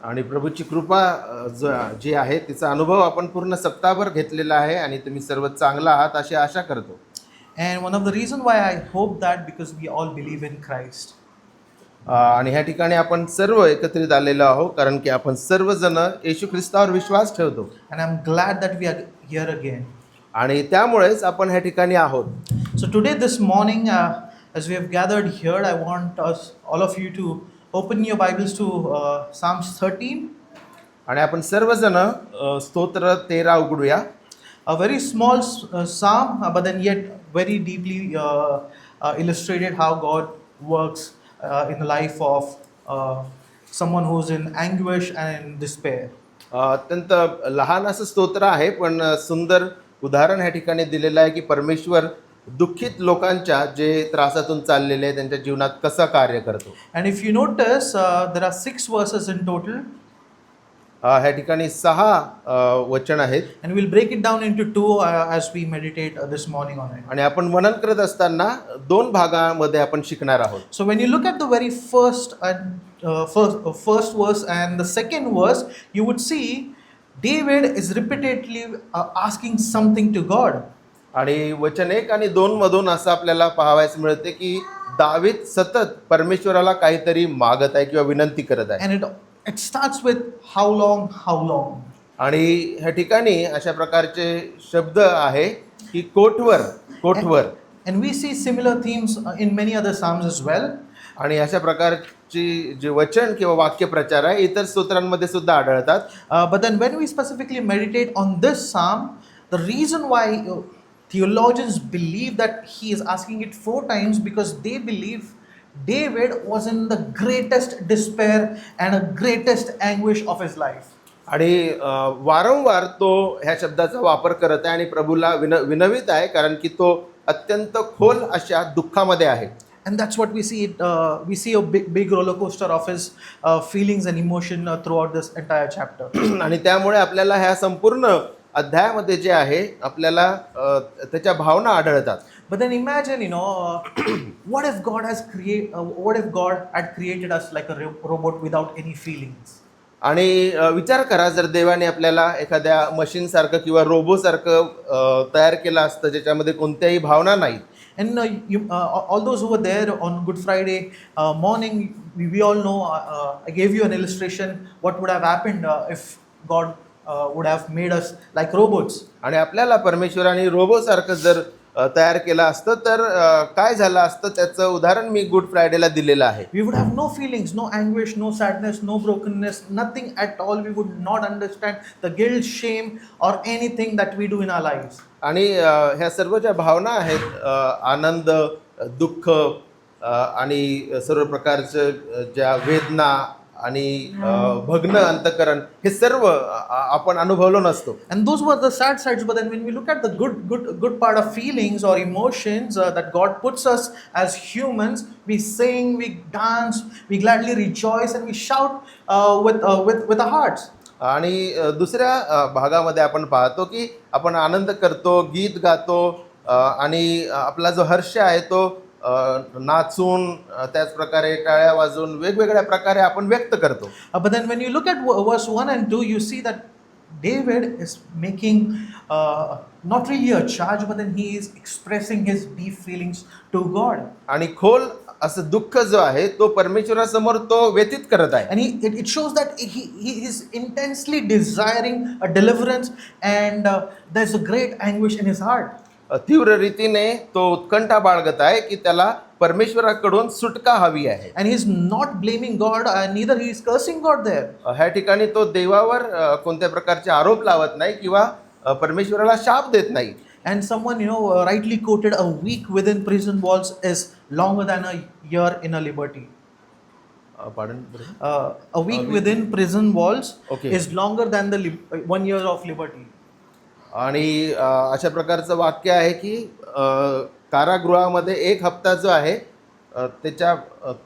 आणि प्रभूची कृपा जी आहे तिचा अनुभव आपण पूर्ण सप्ताहभर घेतलेला आहे आणि तुम्ही सर्व चांगला आहात अशी आशा करतो. And one of the reason why I hope that because we all believe in Christ. आणि ह्या ठिकाणी आपण सर्व एकत्रित आलेलो आहोत कारण की आपण सर्वजण येशू ख्रिस्तावर विश्वास ठेवतो And I'm glad that we are here again. आणि त्यामुळेच आपण ह्या ठिकाणी आहोत. So today, this morning, as we have gathered here, I want all of you to open your Bibles to Psalms 13. आणि आपण सर्वजण स्तोत्र 13 उघडूया. A very small psalm, but then yet very deeply illustrated how God works in the life of someone who's in anguish and in despair. अत्यंत लहान असं स्तोत्र आहे पण सुंदर उदाहरण ह्या ठिकाणी दिलेलं आहे की परमेश्वर दुःखित लोकांच्या जे त्रासातून चाललेले आहे त्यांच्या जीवनात कसं कार्य करतो. And if you notice, there are 6 verses in total. ह्या ठिकाणी 6 वचन आहेत And we'll break it down into 2 as we meditate this morning on it. आणि आपण मनन करत असताना 2 भागामध्ये आपण शिकणार आहोत. So when you look at the very first verse and the second verse, you would see David is repeatedly asking something to God. आणि वचन 1 आणि 2 मधून असं आपल्याला पाहावयास मिळते की दावीद सतत परमेश्वराला काहीतरी मागत आहे किंवा विनंती करत आहे. And it starts with how long, how long. आणि ह्या ठिकाणी अशा प्रकारचे शब्द आहे की कोठवर. And we see similar themes in many other psalms as well. आणि अशा प्रकारची जे वचन किंवा वाक्यप्रचार आहे इतर स्तोत्रांमध्ये सुद्धा आढळतात. But then when we specifically meditate on this psalm, the reason why theologians believe that he is asking it 4 times because they believe David was in the greatest despair and a greatest anguish of his life. आणि वारंवार तो ह्या शब्दाचा वापर करत आहे आणि प्रभूला विनवित आहे कारण की तो अत्यंत खोल अशा दुःखामध्ये आहे. And that's what we see. We see a big roller coaster of his feelings and emotion throughout this entire chapter. आणि त्यामुळे आपल्याला ह्या संपूर्ण अध्यायामध्ये जे आहे आपल्याला त्याच्या भावना आढळतात. But then imagine, what if God had created us like a robot without any feelings? आणि विचार करा जर देवाने आपल्याला एखाद्या मशीनसारखं किंवा रोबोसारखं तयार केलं असतं ज्याच्यामध्ये कोणत्याही भावना नाहीत. And all those who were there on Good Friday morning, we all know, I gave you an illustration what would have happened if God would have made us like robots. आणि आपल्याला परमेश्वराने रोबोसारखं जर तयार केलं असतं तर काय झालं असतं त्याचं उदाहरण मी गुड फ्रायडेला दिलेलं आहे. We would have no feelings, no anguish, no sadness, no brokenness, nothing at all. We would not understand the guilt, shame or anything that we do in our lives. आणि ह्या सर्व ज्या भावना आहेत आनंद, दुःख आणि सर्व प्रकारचं ज्या वेदना आणि भग्न अंतकरण हे सर्व आपण अनुभवलो नसतो. And those were the sad sides. But then when we look at the good part of feelings or emotions that God puts us as humans, we sing, we dance, we gladly rejoice and we shout with our hearts. आणि दुसऱ्या भागामध्ये आपण पाहतो की आपण आनंद करतो, गीत गातो आणि आपला जो हर्ष आहे तो नाचून त्याच प्रकारे टाळ्या वाजवून वेगवेगळ्या प्रकारे आपण व्यक्त करतो. But then when you look at verse 1 and 2, you see that David is making not really a charge, but then he is expressing his deep feelings to God. आणि खोल असं दुःख जो आहे तो परमेश्वरासमोर तो व्यतीत करत आहे. And it shows that he is intensely desiring a deliverance and there's a great anguish in his heart. तीव्र रीतीने तो उत्कंठा बाळगत आहे की त्याला परमेश्वराकडून सुटका हवी आहे. And he is not blaming God, neither he is cursing God there. ह्या ठिकाणी तो देवावर कोणत्या प्रकारचे आरोप लावत नाही किंवा परमेश्वराला शाप देत नाही. And someone, rightly quoted, a week within prison walls is longer than a year in a liberty. Pardon? A week within prison walls Okay. is longer than the 1 year of liberty. आणि अशा प्रकारचं वाक्य आहे की कारागृहामध्ये 1 हप्ता जो आहे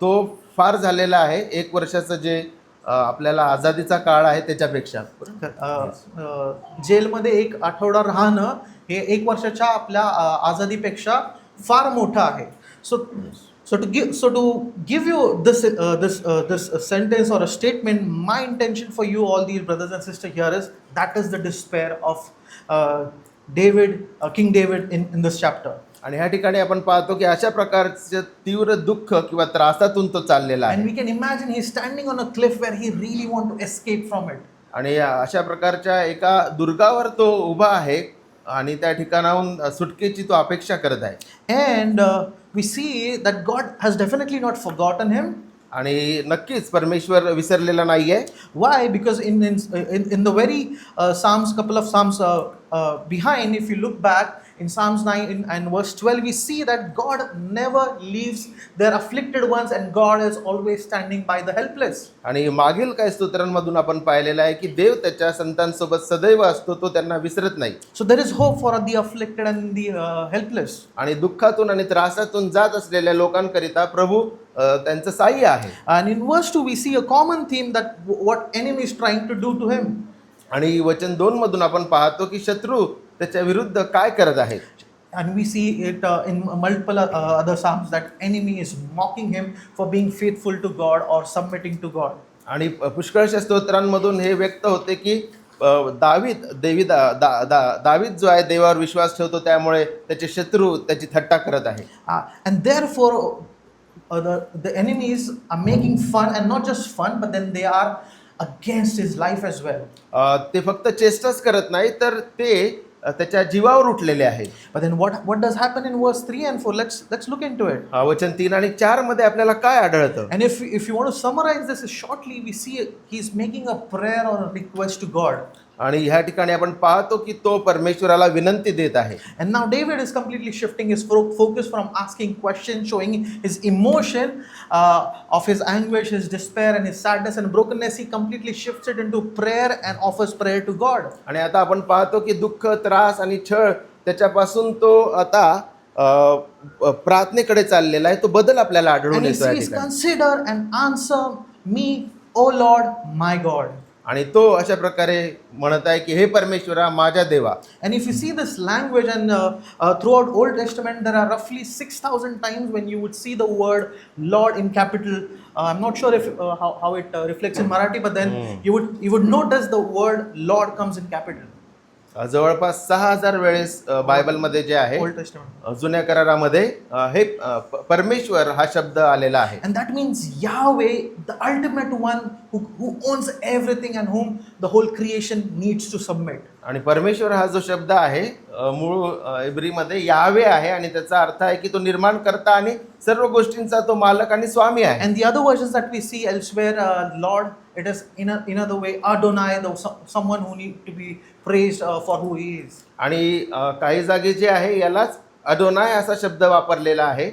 तो फार झालेला आहे 1 वर्षाचं जे आपल्याला आझादीचा काळ आहे त्याच्यापेक्षा. जेलमध्ये 1 आठवडा राहणं हे 1 वर्षाच्या आपल्या आझादीपेक्षा फार मोठं आहे. So So to give you this sentence or a statement, my intention for you all these brothers and sisters here is that is the despair of David, King David in this chapter. आणि ह्या ठिकाणी आपण पाहतो की अशा प्रकारचं तीव्र दुःख किंवा त्रासातून तो चाललेला And आहे. we can imagine he's standing on a cliff where he really want to escape from it. आणि अशा प्रकारच्या एका दुर्गावर तो उभा आहे आणि त्या ठिकाणाहून सुटकेची तो अपेक्षा करत आहे. And we see that God has definitely not forgotten him. आणि नक्कीच परमेश्वर विसरलेला नाहीये. Why? Because in the very Psalms, couple of Psalms behind, if you look back in Psalms 9 and verse 12, we see that God never leaves their afflicted ones and God is always standing by the helpless. आणि मागील काही स्तोत्रांमधून आपण पाहिलेलं आहे की देव त्याच्या संतांसोबत सदैव असतो, तो त्यांना विसरत नाही. So there is hope for the afflicted and the helpless. आणि दुःखातून आणि त्रासातून जात असलेल्या लोकांकरिता प्रभू त्यांचं साह्य आहे. And in verse 2, we see a common theme that what enemy is trying to do to him. आणि वचन 2 मधून आपण पाहतो की शत्रू त्याच्या विरुद्ध काय करत आहेत. And we see it in multiple other Psalms that enemy is mocking him for being faithful to God or submitting to God. आणि पुष्कळशा स्तोत्रांमधून हे व्यक्त होते की दावीद जो आहे देवावर विश्वास ठेवतो, त्यामुळे त्याचे शत्रू त्याची थट्टा करत आहे. And therefore the enemies are making fun, and not just fun, but then they are against his life as well. ते फक्त चेष्टाच करत नाही, तर ते त्याच्या जीवावर उठलेले आहेत. But then what does happen in verse 3 and 4? Let's look into it. वचन 3 आणि 4 मध्ये आपल्याला काय आढळतं. And if you want to summarize this shortly, we see he's making a prayer or a request to God. आणि ह्या ठिकाणी आपण पाहतो की तो परमेश्वराला विनंती देत आहे. And now David is completely shifting his focus from asking questions, showing his emotion of his anguish, his despair, and his sadness and brokenness. He completely shifts it into prayer and offers prayer to God. आणि आता आपण पाहतो की दुःख, त्रास आणि छळ त्याच्यापासून तो आता प्रार्थनेकडे चाललेला आहे. तो बदल आपल्याला आढळून And he येतो या says, ठिकाणी. "Consider and answer me, O Lord, my God." आणि तो अशा प्रकारे म्हणत आहे की हे परमेश्वरा, माझ्या देवा. And if you see this language, and throughout Old Testament, there are roughly 6,000 times when you would see the word Lord in capital. I'm not sure if how it reflects in Marathi, but then you would notice the word Lord comes in capital. जवळपास 6,000 वेळेस बायबलमध्ये जे आहे Old Testament. जुन्या करारामध्ये हे परमेश्वर हा शब्द आलेला आहे. And that means Yahweh, the ultimate one who owns everything and whom the whole creation needs to submit. आणि परमेश्वर हा जो शब्द आहे मूळ इब्रीमध्ये यावे आहे आणि त्याचा अर्थ आहे की तो निर्माण करता आणि सर्व गोष्टींचा तो मालक आणि स्वामी आहे. And the other versions that we see elsewhere, Lord, it is in another way Adonai, someone who need to be praised for who he is. आणि काही जागी जे आहे यालाच अडोनाय असा शब्द वापरलेला आहे.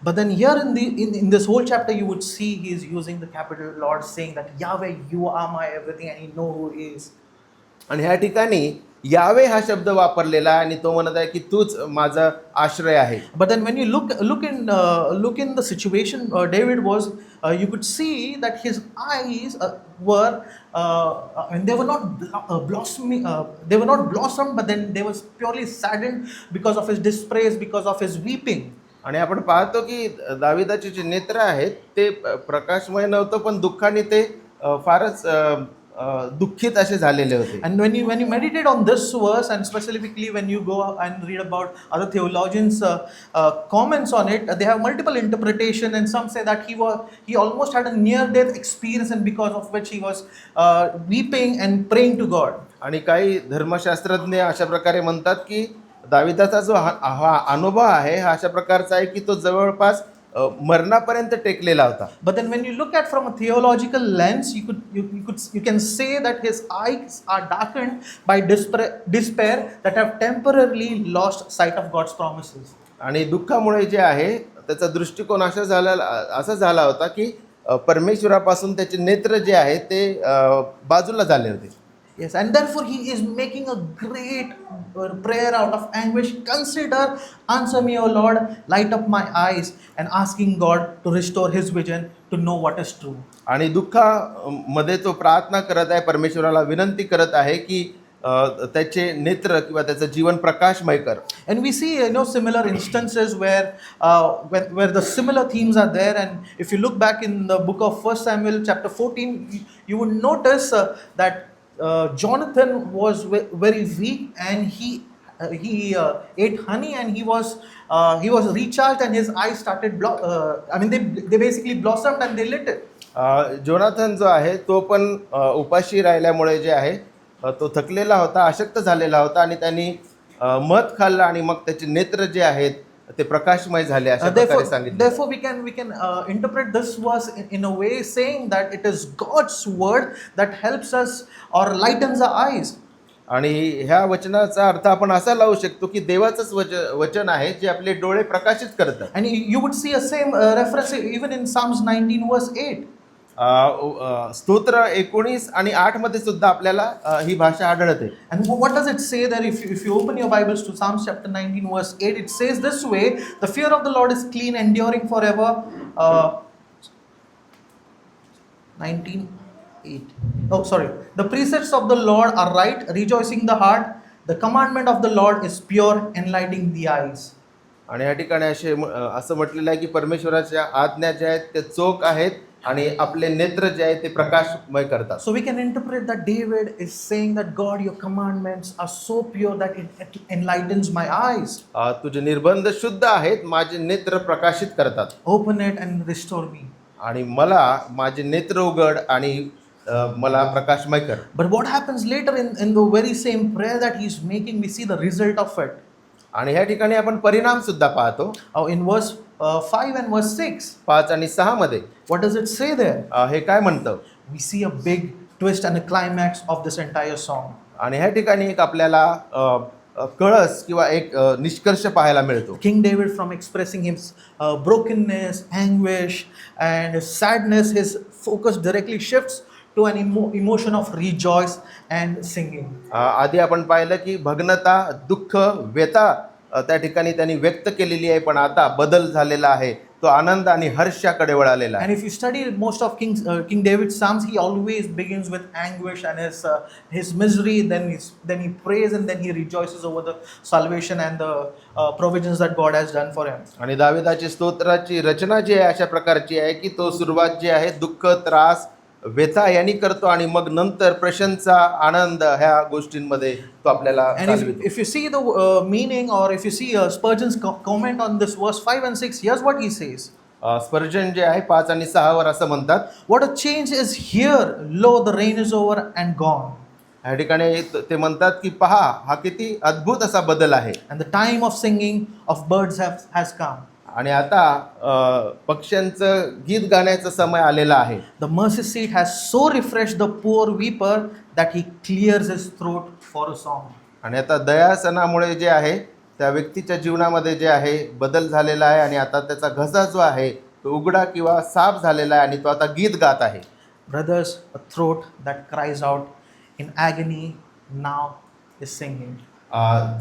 But then here in this whole chapter, you would see he is using the capital Lord, saying that Yahweh, you are my everything, and he know who he is. आणि ह्या ठिकाणी यावे हा शब्द वापरलेला आहे आणि तो म्हणत आहे की तूच माझा आश्रय आहे. But then when you look in the situation David was, you could see that his eyes were and they were not blossoming, they were not blossomed, but then they was purely saddened because of his dispraise, because of his weeping. आणि आपण पाहतो की दाविदाचे जे नेत्र आहेत ते प्रकाशमय नव्हतं, पण दुःखाने ते फारच दुःखित असे झालेले होते. And when you meditate on this verse, and specifically when you go and read about other theologians comments on it, they have multiple interpretation, and some say that he almost had a near death experience, and because of which he was weeping and praying to God. आणि काही धर्मशास्त्रज्ञ अशा प्रकारे म्हणतात की दाविदाचा जो हा अनुभव आहे हा अशा प्रकारचा आहे की तो जवळपास मरणापर्यंत टेकलेला होता. But then when you look at from a theological lens, you can say that his eyes are darkened by despair that have temporarily lost sight of God's promises. आणि दुःखामुळे जे आहे त्याचा दृष्टिकोन असा झाला होता की परमेश्वरापासून त्याचे नेत्र जे आहे ते बाजूला झाले होते. Yes, and therefore he is making a great prayer out of anguish. Consider, answer me, O Lord, light up my eyes, and asking God to restore his vision to know what is true. आणि दुःखामध्ये तो प्रार्थना करत आहे, परमेश्वराला विनंती करत आहे की त्याचे नेत्र किंवा त्याचं जीवन प्रकाशमय कर. And we see, similar instances where the similar themes are there. And if you look back in the book of 1 Samuel chapter 14, you would notice that Jonathan was very weak, and he ate honey, and he was recharged, and his eyes started they basically blossomed and they lit it. Jonathan जो आहे तो पण उपाशी राहिल्यामुळे जे आहे तो थकलेला होता, अशक्त झालेला होता, आणि त्यांनी मध खाल्लं आणि मग त्याचे नेत्र जे आहेत ते प्रकाशमय झाले अशा प्रकारे सांगितले. Therefore we can interpret this verse in a way saying that it is God's word that helps us or lightens our eyes. आणि ह्या वचनाचा अर्थ आपण असा लावू शकतो की देवाचंच वचन आहे जे आपले डोळे प्रकाशित करतं. And you would see a same reference even in Psalms 19 verse 8. स्तोत्र 19 आणि 8 मध्ये सुद्धा आपल्याला ही भाषा आढळते. And what does it say there? If you open your Bibles to Psalms chapter 19 verse 8, it says this way: the fear of the Lord is clean, enduring forever. 19:8. Oh, sorry. The precepts of the Lord are right, rejoicing the heart. The commandment of the Lord is pure, enlightening the eyes. आणि या ठिकाणी असं म्हटलेलं आहे की परमेश्वराच्या आज्ञा ज्या आहेत ते चोख आहेत आणि आपले नेत्र जे आहेत ते प्रकाशमय करतात. So we can interpret that David is saying that God, your commandments are so pure that it enlightens my eyes. तुझे निर्बंध शुद्ध आहेत, माझे नेत्र प्रकाशित करतात. Open it and restore me. आणि मला माझे नेत्र उघड आणि मला प्रकाशमय कर. But what happens later in the very same prayer that he's making, we see the result of it. आणि ह्या ठिकाणी आपण परिणाम सुद्धा पाहतो. In verse 5 and verse 6. 5 आणि 6 मध्ये What does it say there? हे काय म्हणतं? We see a big twist and a climax of this entire song. आणि ह्या ठिकाणी एक आपल्याला कळस किंवा एक निष्कर्ष पाहायला मिळतो. King David, from expressing his brokenness, anguish, and sadness, his focus directly shifts to an emotion of rejoice and singing. आधी आपण पाहिलं की भग्नता, दुःख, व्यथा त्या ठिकाणी त्यांनी व्यक्त केलेली आहे, पण आता बदल झालेला आहे, तो आनंद आणि हर्षाकडे वळालेला आहे. And if you study most of King David's psalms, he always begins with anguish and his misery. Then he prays, and then he rejoices over the salvation and the provisions that God has done for him. आणि दाविदाची स्तोत्राची रचना जी आहे अशा प्रकारची आहे की तो सुरुवात जी आहे दुःख, त्रास, व्यथा यांनी करतो आणि मग नंतर प्रशंसा, आनंद ह्या गोष्टींमध्ये तो आपल्याला And if you see the meaning, or if you see Spurgeon's comment on this verse 5 and 6, here's what he says. स्पर्जन जे आहे 5 आणि 6 वर असं म्हणतात, What a change is here! Lo, the rain is over and gone. या ठिकाणी ते म्हणतात की पहा, हा किती अद्भुत असा बदल आहे. And the time of singing of birds has come. आणि आता पक्ष्यांचं गीत गाण्याचा समय आलेला आहे. The mercy seat has so refreshed the poor weeper that he clears his throat for a song. आणि आता दयासनामुळे जे आहे त्या व्यक्तीच्या जीवनामध्ये जे आहे बदल झालेला आहे, आणि आता त्याचा घसा जो आहे तो उघडा किंवा साफ झालेला आहे, आणि तो आता गीत गात आहे. Brothers, a throat that cries out in agony now is singing.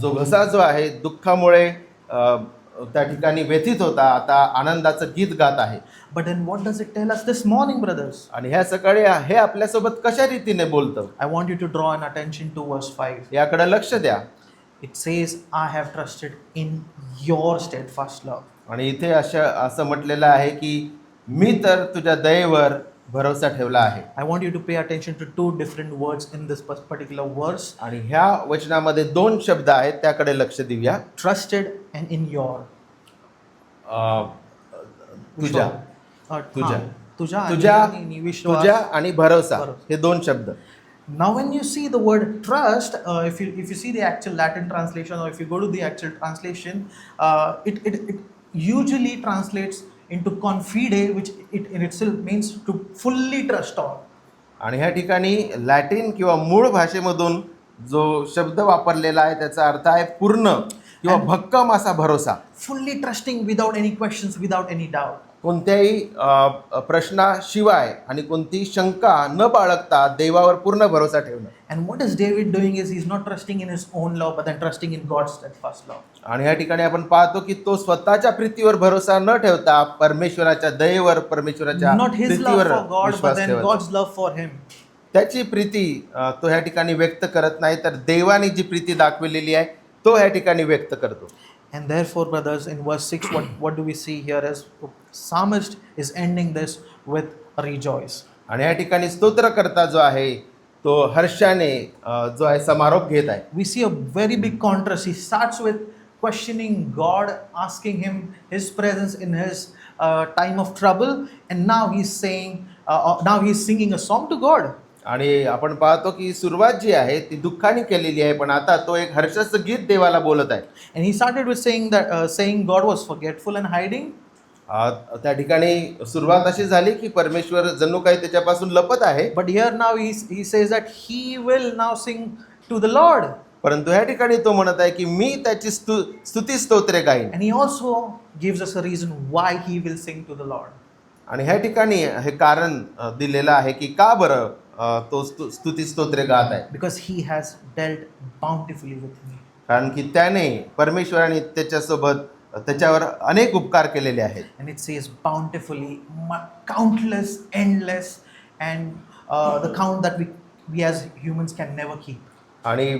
जो घसा जो आहे दुःखामुळे त्या ठिकाणी व्यथित होता, आता आनंदाचं गीत गात आहे. But then what does it tell us this morning, brothers? आणि ह्या सकाळी हे आपल्यासोबत कशा रीतीने बोलतं? I want you to draw an attention to verse 5. याकडे लक्ष द्या. It says, I have trusted in your steadfast love. आणि इथे असं म्हटलेलं आहे की मी तर तुझ्या दयेवर भरोसा ठेवला आहे. I want you to pay attention to two different words in this particular verse. आणि ह्या वचनामध्ये 2 शब्द आहेत, त्याकडे लक्ष देऊया. Trusted and in your. तुझ्या तुझ्या तुझ्या आणि भरोसा, हे 2 शब्द. Now when you see the word trust, if you see the actual Latin translation, or if you go to the actual translation, it usually translates into confide, which it in itself means to fully trust on. आणि ह्या ठिकाणी Latin किंवा मूळ भाषेमधून जो शब्द वापरलेला आहे त्याचा अर्थ आहे पूर्ण किंवा भक्कम असा भरोसा. Fully trusting without any questions, without any doubt. कोणत्याही प्रश्नाशिवाय आणि कोणतीही शंका न बाळगता देवावर पूर्ण भरोसा ठेवणं. And what is David doing is he's not trusting in his own love, but then trusting in God's steadfast love. आणि या ठिकाणी आपण पाहतो की तो स्वतःच्या प्रीतीवर भरोसा न ठेवता परमेश्वराच्या दयेवर, परमेश्वराच्या Not his love प्रीतीवर for God, but Vishwas then ठेवतो. God's love for him. त्याची प्रीती तो ह्या ठिकाणी व्यक्त करत नाही, तर देवाने जी प्रीती दाखवलेली आहे तो ह्या ठिकाणी व्यक्त करतो. And therefore, brothers, in verse 6, what do we see here is psalmist is ending this with rejoice. आणि या ठिकाणी स्तोत्रकर्ता जो आहे तो हर्षाने जो आहे समारोप घेत आहे. We see a very big contrast. He starts with questioning God, asking him his presence in his time of trouble, and now he's saying, now he's singing a song to God. आणि आपण पाहतो की सुरुवात जी आहे ती दुःखाने केलेली आहे, पण आता तो एक हर्षाचं गीत देवाला बोलत आहे. And he started with saying that saying God was forgetful and hiding. त्या ठिकाणी सुरुवात अशी झाली की परमेश्वर जणू काही त्याच्यापासून लपत आहे, But here now he says that he will now sing to the Lord. परंतु ह्या ठिकाणी तो म्हणत आहे की मी त्याची स्तुती स्तोत्रे गाईन. And he also gives us a reason why he will sing to the Lord. आणि ह्या ठिकाणी हे कारण दिलेलं आहे की का बरं तो स्तुती स्तोत्रे गात आहे. Because he has dealt bountifully with me. कारण की त्याने परमेश्वराने त्याच्यासोबत त्याच्यावर अनेक उपकार केलेले आहेत. And it says bountifully, countless, endless, and the count that we as humans can never keep. आणि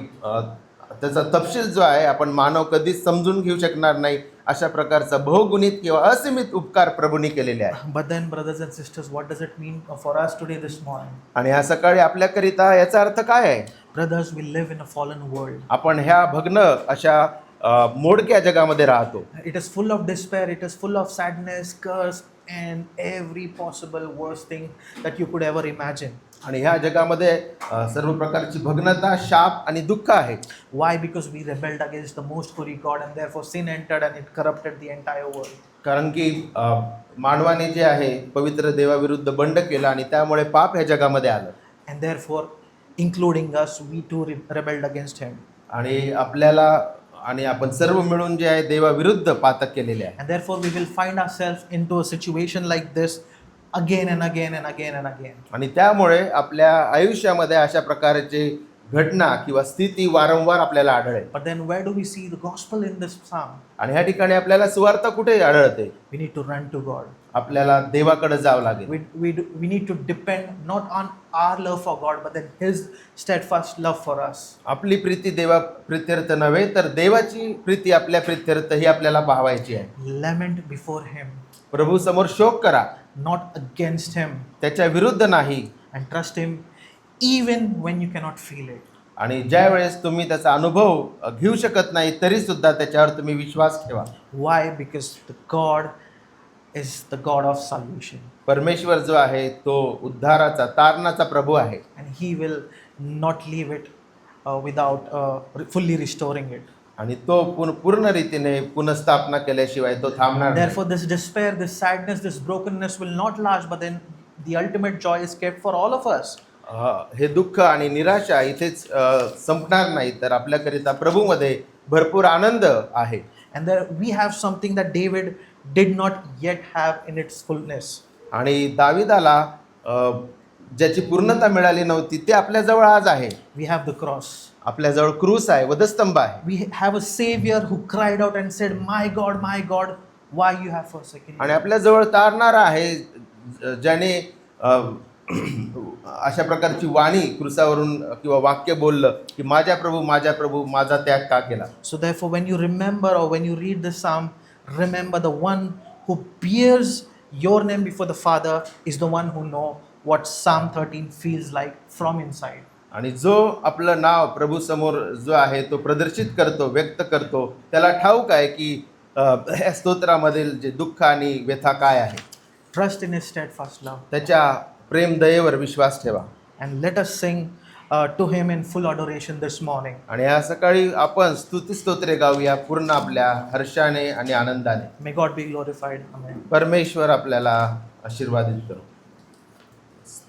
त्याचा तपशील जो आहे आपण मानव कधीच समजून घेऊ शकणार नाही, अशा प्रकारचा बहुगुणित किंवा असीमित उपकार प्रभूंनी केलेले आहे. But then, brothers and sisters, what does it mean for us today this morning? आणि ह्या सकाळी आपल्याकरिता याचा अर्थ काय आहे? Brothers, we live in a fallen world. आपण ह्या भग्न अशा मोडक्या जगामध्ये राहतो. It is full of despair, it is full of sadness, curse, and every possible worst thing that you could ever imagine. आणि ह्या जगामध्ये सर्व प्रकारची भग्नता, शाप आणि दुःख आहे. Why? Because we rebelled against the most holy God, and therefore sin entered and it corrupted the entire world. कारण की मानवाने जे आहे पवित्र देवाविरुद्ध बंड केला आणि त्यामुळे पाप ह्या जगामध्ये आलं. And therefore, including us, we too rebelled against him. आणि आपल्याला आणि आपण सर्व मिळून जे आहे देवाविरुद्ध पातक केलेले आहे. And therefore, we will find ourselves into a situation like this again and again and again and again. आणि त्यामुळे आपल्या आयुष्यामध्ये अशा प्रकारचे घटना किंवा स्थिती वारंवार आपल्याला आढळेल. But then where do we see the gospel in this psalm? आणि ह्या ठिकाणी आपल्याला सुवार्ता कुठे आढळते? We need to run to God. आपल्याला देवाकडे जावं लागेल. We need to depend not on our love for God, but then His steadfast love for us. आपली प्रीती देवा प्रित्यर्थ नव्हे, तर देवाची प्रीती आपल्या प्रित्यर्थ ही आपल्याला पाहायची आहे. Lament before Him, प्रभू समोर शोक करा, not against Him, त्याच्या विरुद्ध नाही. and trust Him even when you cannot feel it. आणि ज्या वेळेस तुम्ही त्याचा अनुभव घेऊ शकत नाही तरी सुद्धा त्याच्यावर तुम्ही विश्वास ठेवा. Why? Because the God is the God of salvation. परमेश्वर जो आहे तो उद्धाराचा तारणाचा प्रभू आहे. And He will not leave it without fully restoring it. आणि तो पूर्ण रीतीने पुनर्स्थापना केल्याशिवाय तो थांबणार नाही. Therefore, this despair, this sadness, this brokenness will not last, but then the ultimate joy is kept for all of us. हे दुःख आणि निराशा इथेच संपणार नाही, तर आपल्याकरिता प्रभूमध्ये भरपूर आनंद आहे. And there we have something that David did not yet have in its fullness. आणि दाविदाला ज्याची पूर्णता मिळाली नव्हती ते आपल्याजवळ आज आहे. We have the cross. आपल्याजवळ क्रूस आहे, वधस्तंभ आहे. We have a Savior who cried out and said, my God, why you have forsaken me? आणि आपल्याजवळ तारणारा आहे ज्याने अशा प्रकारची वाणी क्रूसावरून किंवा वाक्य बोललं की माझ्या प्रभू माझा त्याग का केला. So therefore, when you remember or when you read the psalm, remember the one who bears your name before the Father is the one who know what Psalm 13 feels like from inside. आणि जो आपलं नाव प्रभू समोर जो आहे तो प्रदर्शित करतो, व्यक्त करतो, त्याला ठाऊक आहे की ह्या स्तोत्रामधील जे दुःख आणि व्यथा काय आहे. Trust in His steadfast love. त्याच्या प्रेम दयेवर विश्वास ठेवा. And let us sing to Him in full adoration this morning. आणि या सकाळी आपण स्तुती स्तोत्रे गाऊया पूर्ण आपल्या हर्षाने आणि आनंदाने. May God be glorified. Amen. परमेश्वर आपल्याला आशीर्वादित करो.